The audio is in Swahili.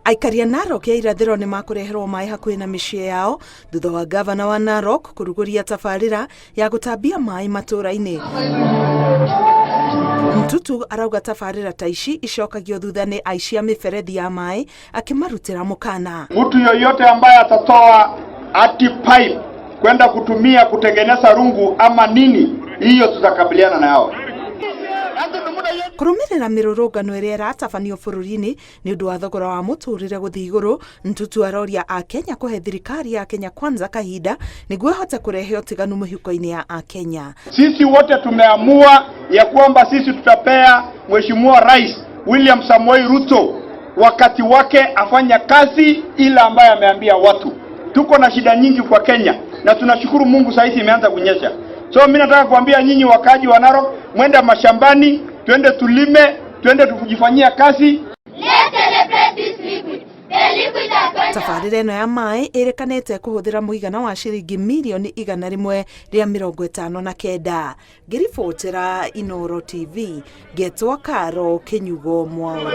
Aikari a Narok ya irathĩro nĩ makũreherwo maaĩ hakuhĩ na mĩciĩ yao thutha wa gavana wa Narok kũrugũria tabarĩra ya gũtambia maaĩ matũũra-inĩ. Mtutu arauga tabarĩra ta ici icokagio thutha nĩ aici a mĩberethi ya maaĩ akimarutĩra mũkana. Mtu yoyote ambaye atatoa ati pipe kwenda kutumia kutengeneza rungu ama nini, hiyo tutakabiliana na hao. Kũrũmĩrĩra mĩrũrũngano ĩrĩa ĩratabanio bũrũri-inĩ nĩ ũndũ wa thogora wa mũtũrĩre gũthiĩ igũrũ, Mtutu aroria a Kenya kũhe thirikari ya Kenya Kwanza kahinda nĩguo ĩhote kũrehe ũtiganu mĩhuko-inĩ ya Akenya. Sisi wote tumeamua ya kwamba sisi tutapea Mheshimiwa Rais William Samoei Ruto wakati wake afanya kazi ile ambayo ameambia watu. Tuko na shida nyingi kwa Kenya na tunashukuru Mungu sasa hivi imeanza kunyesha. So mimi nataka kuambia nyinyi wakaji wa Narok, mwende mashambani, twende tulime, twende tujifanyia kazi. Tabarĩra ĩno ya maaĩ ĩrĩkanĩte kũhũthĩra mũigana wa ciringi milioni 159. Ngĩribotera Inooro TV, ngetwo Karo Kinyugo Mwaura.